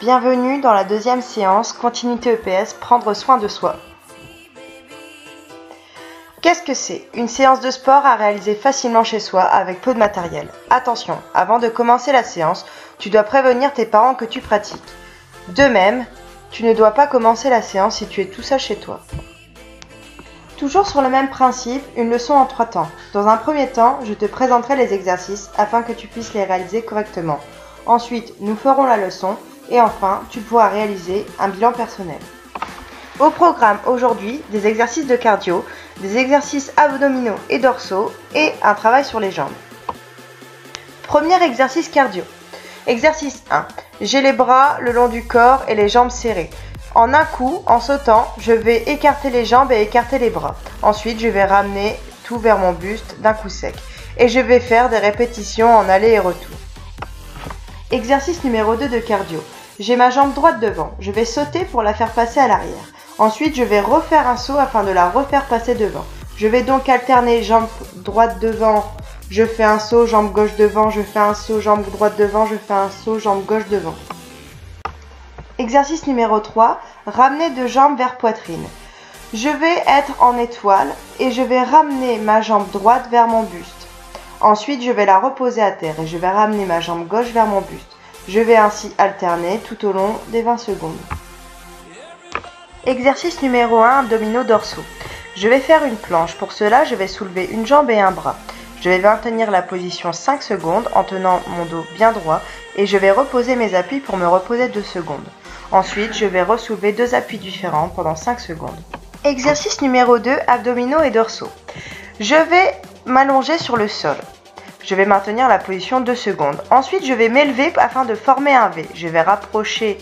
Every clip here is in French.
Bienvenue dans la deuxième séance, continuité EPS, prendre soin de soi. Qu'est-ce que c'est? Une séance de sport à réaliser facilement chez soi avec peu de matériel. Attention, avant de commencer la séance, tu dois prévenir tes parents que tu pratiques. De même, tu ne dois pas commencer la séance si tu es tout seul chez toi. Toujours sur le même principe, une leçon en 3 temps. Dans un premier temps, je te présenterai les exercices afin que tu puisses les réaliser correctement. Ensuite, nous ferons la leçon et enfin, tu pourras réaliser un bilan personnel. Au programme aujourd'hui, des exercices de cardio, des exercices abdominaux et dorsaux et un travail sur les jambes. Premier exercice cardio. Exercice 1. J'ai les bras le long du corps et les jambes serrées. En un coup, en sautant, je vais écarter les jambes et écarter les bras. Ensuite, je vais ramener tout vers mon buste d'un coup sec. Et je vais faire des répétitions en aller et retour. Exercice numéro 2 de cardio. J'ai ma jambe droite devant. Je vais sauter pour la faire passer à l'arrière. Ensuite, je vais refaire un saut afin de la refaire passer devant. Je vais donc alterner jambe droite devant, je fais un saut, jambe gauche devant, je fais un saut, jambe droite devant, je fais un saut, jambe gauche devant. Exercice numéro 3, ramener deux jambes vers poitrine. Je vais être en étoile et je vais ramener ma jambe droite vers mon buste. Ensuite, je vais la reposer à terre et je vais ramener ma jambe gauche vers mon buste. Je vais ainsi alterner tout au long des 20 secondes. Exercice numéro 1, abdominaux dorsaux. Je vais faire une planche. Pour cela, je vais soulever une jambe et un bras. Je vais maintenir la position 5 secondes en tenant mon dos bien droit et je vais reposer mes appuis pour me reposer 2 secondes. Ensuite, je vais ressoulever 2 appuis différents pendant 5 secondes. Exercice numéro 2, abdominaux et dorsaux. Je vais m'allonger sur le sol. Je vais maintenir la position 2 secondes. Ensuite, je vais m'élever afin de former un V. Je vais rapprocher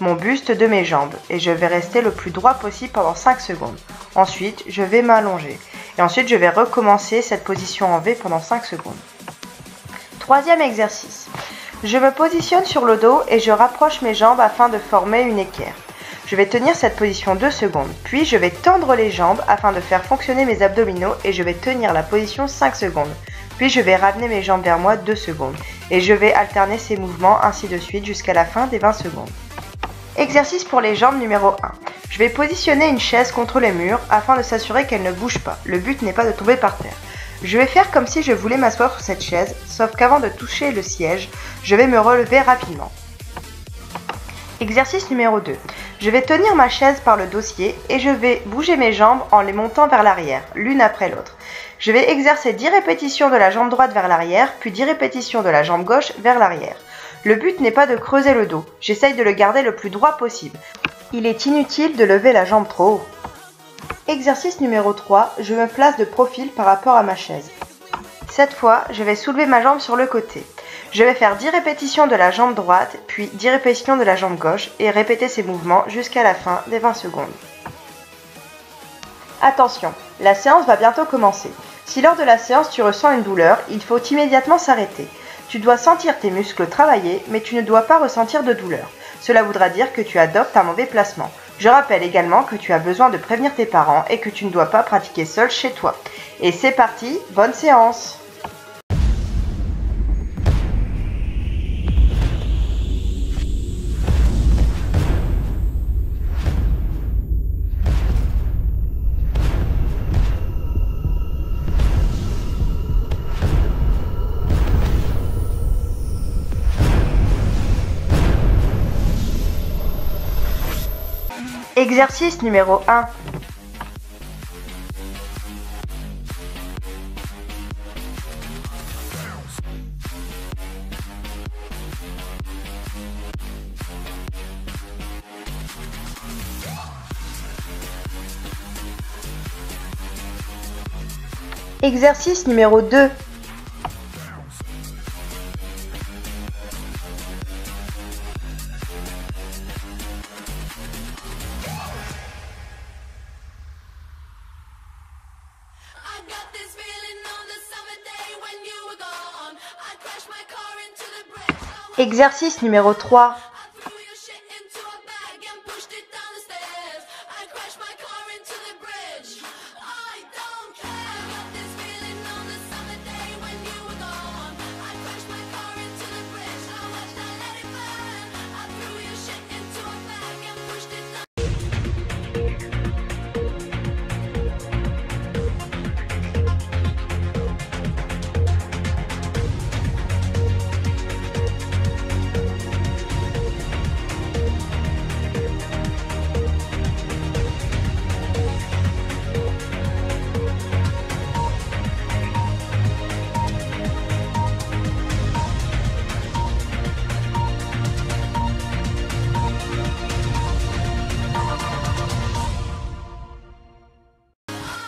mon buste de mes jambes et je vais rester le plus droit possible pendant 5 secondes. Ensuite, je vais m'allonger et ensuite je vais recommencer cette position en V pendant 5 secondes. Troisième exercice. Je me positionne sur le dos et je rapproche mes jambes afin de former une équerre. Je vais tenir cette position 2 secondes, puis je vais tendre les jambes afin de faire fonctionner mes abdominaux et je vais tenir la position 5 secondes. Puis je vais ramener mes jambes vers moi 2 secondes et je vais alterner ces mouvements ainsi de suite jusqu'à la fin des 20 secondes. Exercice pour les jambes numéro 1. Je vais positionner une chaise contre le mur afin de s'assurer qu'elle ne bouge pas. Le but n'est pas de tomber par terre. Je vais faire comme si je voulais m'asseoir sur cette chaise, sauf qu'avant de toucher le siège, je vais me relever rapidement. Exercice numéro 2. Je vais tenir ma chaise par le dossier et je vais bouger mes jambes en les montant vers l'arrière, l'une après l'autre. Je vais exercer 10 répétitions de la jambe droite vers l'arrière, puis 10 répétitions de la jambe gauche vers l'arrière. Le but n'est pas de creuser le dos, j'essaye de le garder le plus droit possible. Il est inutile de lever la jambe trop haut. Exercice numéro 3, je me place de profil par rapport à ma chaise. Cette fois, je vais soulever ma jambe sur le côté. Je vais faire 10 répétitions de la jambe droite, puis 10 répétitions de la jambe gauche et répéter ces mouvements jusqu'à la fin des 20 secondes. Attention, la séance va bientôt commencer. Si lors de la séance tu ressens une douleur, il faut immédiatement s'arrêter. Tu dois sentir tes muscles travailler, mais tu ne dois pas ressentir de douleur. Cela voudra dire que tu adoptes un mauvais placement. Je rappelle également que tu as besoin de prévenir tes parents et que tu ne dois pas pratiquer seul chez toi. Et c'est parti, bonne séance! Exercice numéro 1. Exercice numéro 2. Exercice numéro 3.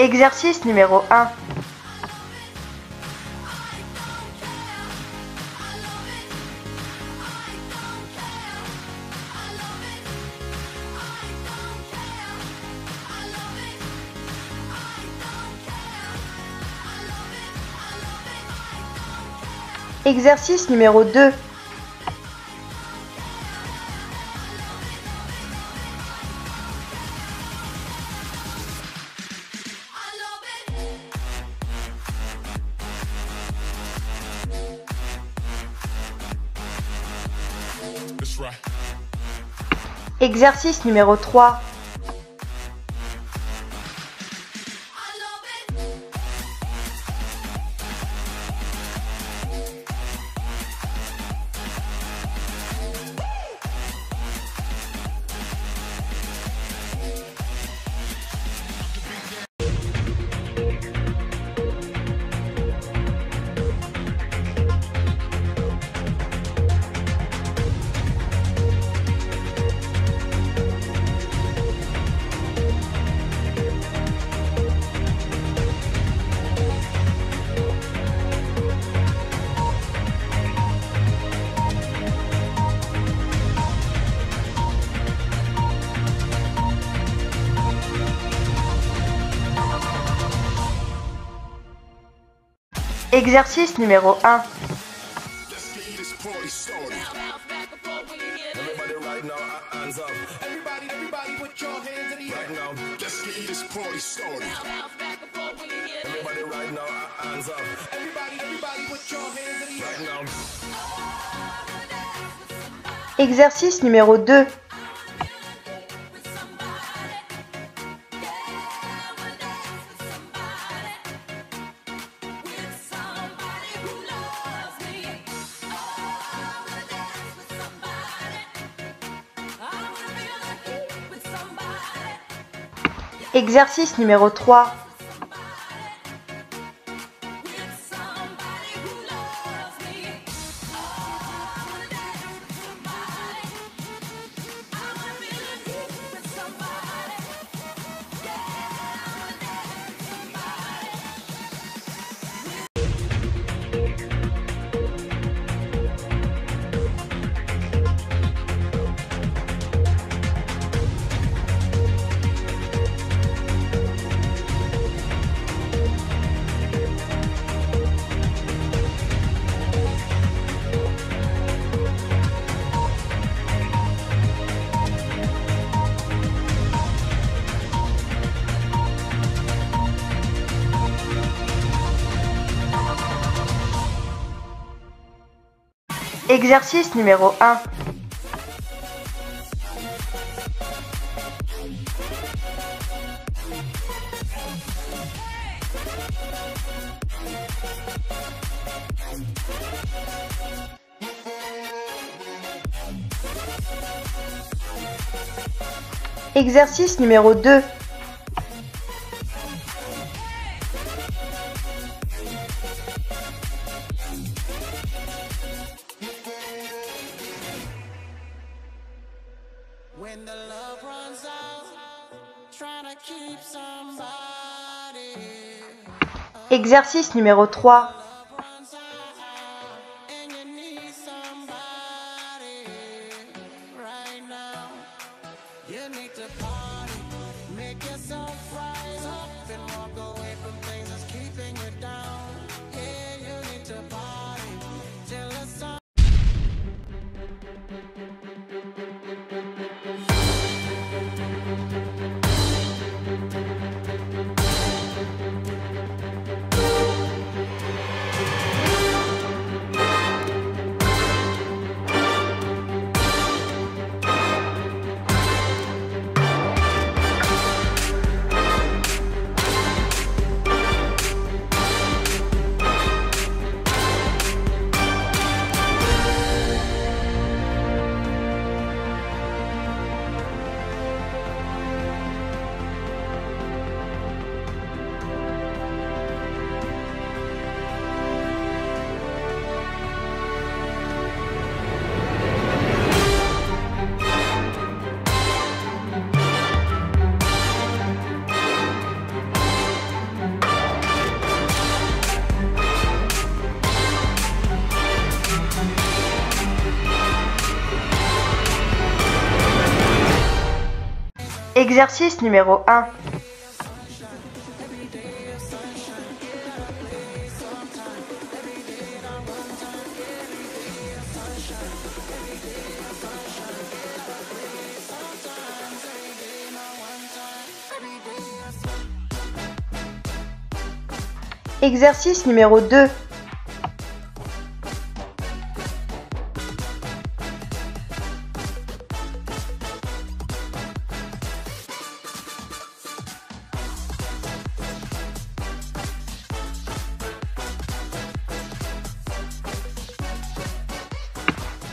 Exercice numéro 1. Exercice numéro 2. Exercice numéro 3. Exercice numéro 1. Exercice numéro 2. Exercice numéro 3. Exercice numéro 1. Exercice numéro 2. Exercice numéro 3. Exercice numéro 1. Exercice numéro 2.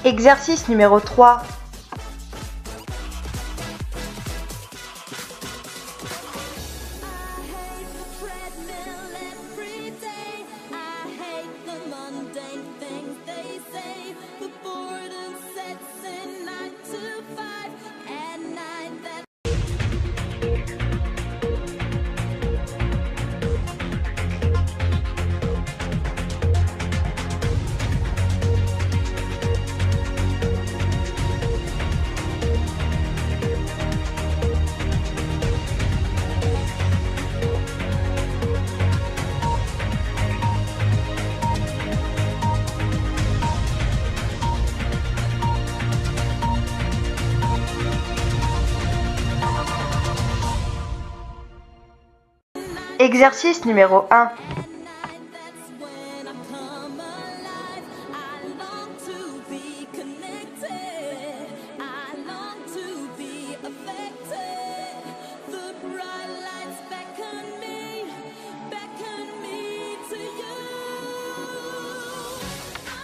Exercice numéro 3. Exercice numéro 1.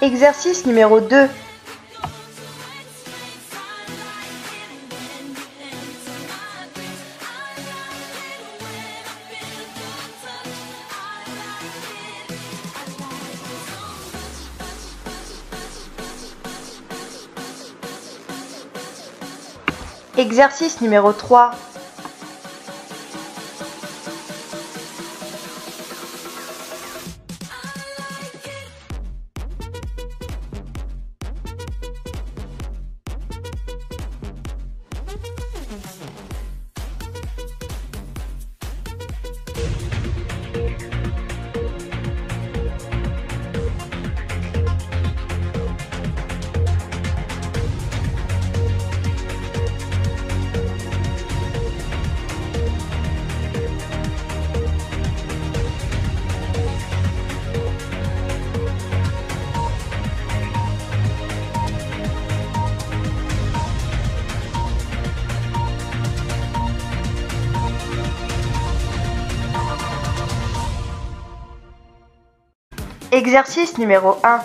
Exercice numéro 2. Exercice numéro 3. Exercice numéro 1.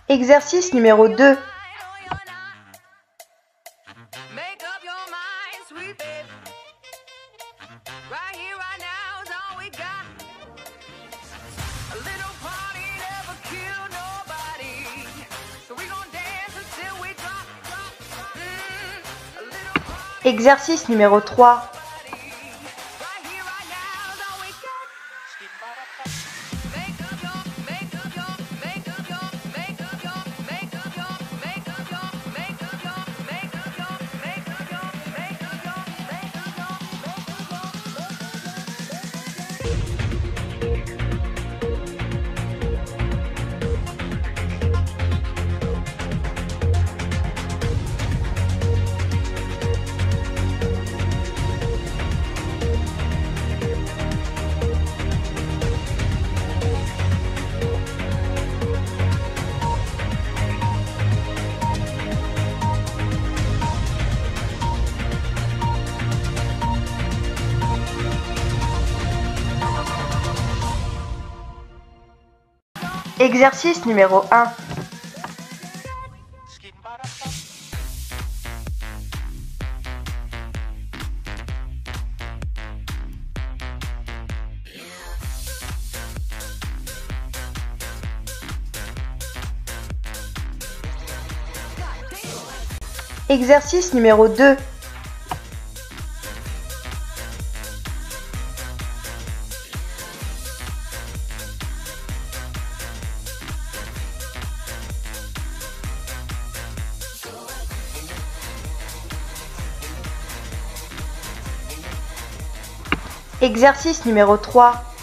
Exercice numéro 2. Exercice numéro 3. Exercice numéro 1. Exercice numéro 2. Exercice numéro 3.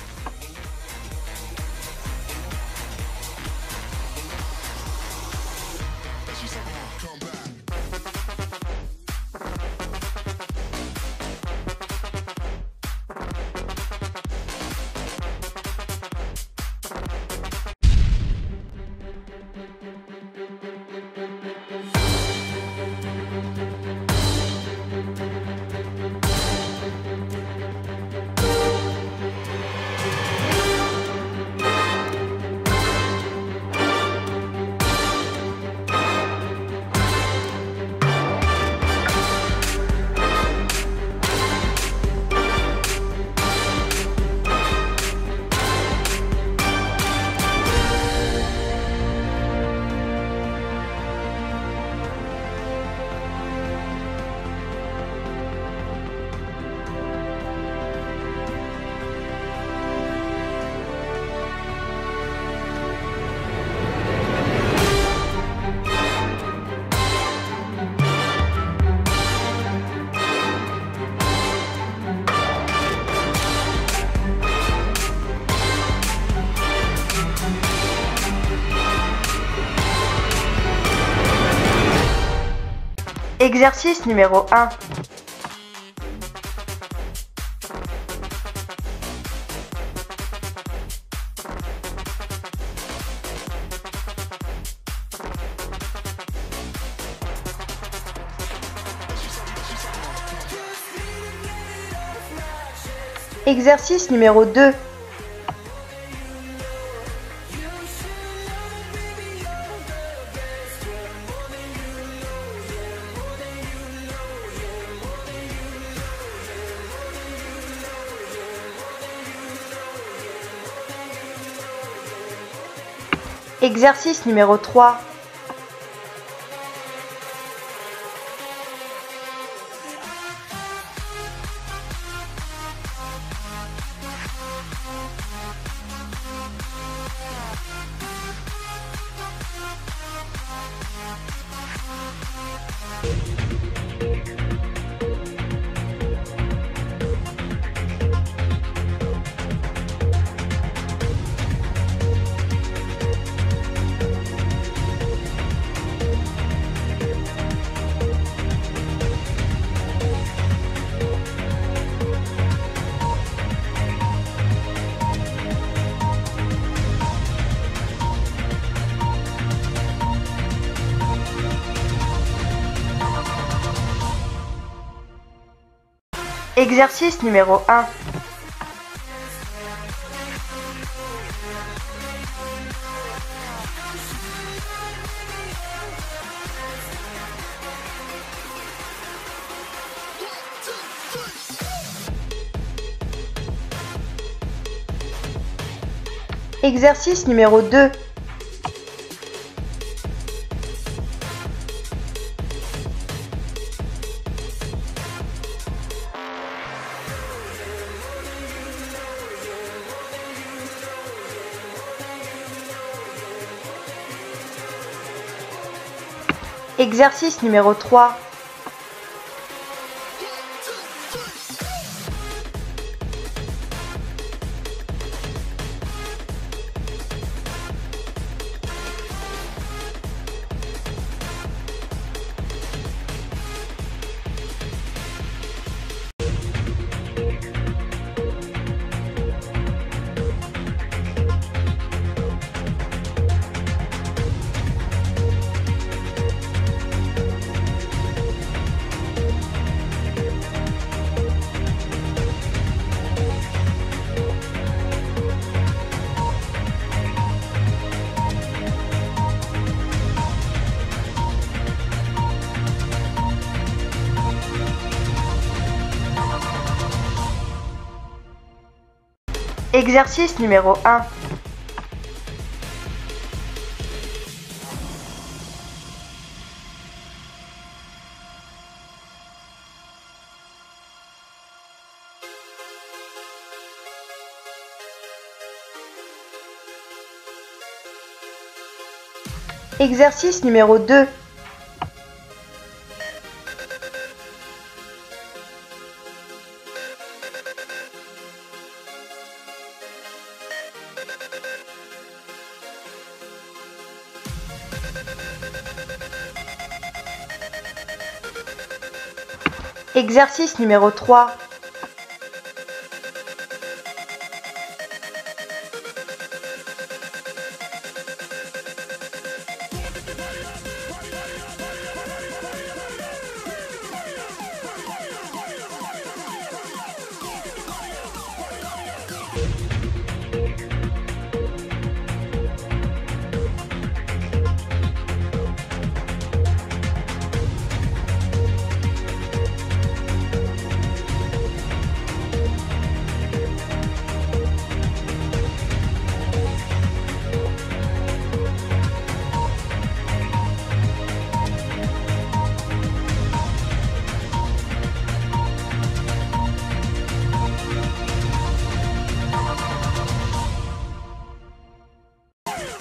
Exercice numéro 1. Exercice numéro 2. Exercice numéro 3. Exercice numéro 1. Exercice numéro 2. Exercice numéro 3. Exercice numéro 1. Exercice numéro 2. Exercice numéro 3.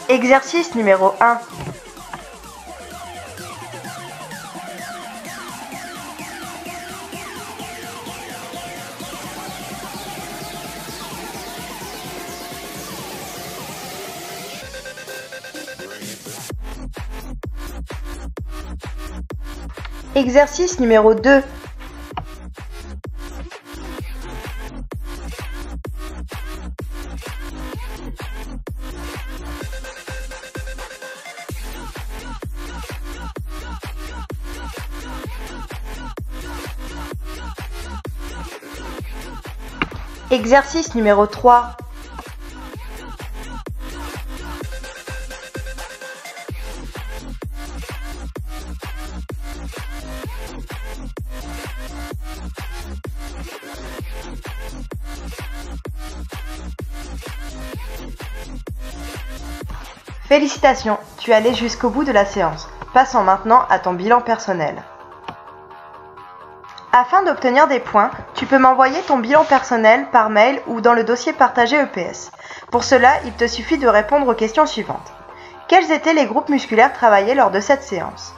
Exercice numéro 1. Exercice numéro 2. Exercice numéro 3. Félicitations, tu es allé jusqu'au bout de la séance. Passons maintenant à ton bilan personnel. Afin d'obtenir des points, tu peux m'envoyer ton bilan personnel par mail ou dans le dossier partagé EPS. Pour cela, il te suffit de répondre aux questions suivantes. Quels étaient les groupes musculaires travaillés lors de cette séance?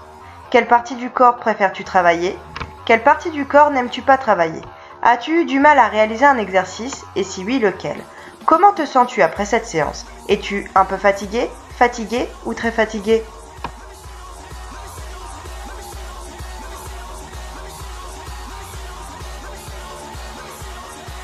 Quelle partie du corps préfères-tu travailler? Quelle partie du corps n'aimes-tu pas travailler? As-tu eu du mal à réaliser un exercice et si oui, lequel? Comment te sens-tu après cette séance? Es-tu un peu fatigué ou très fatigué?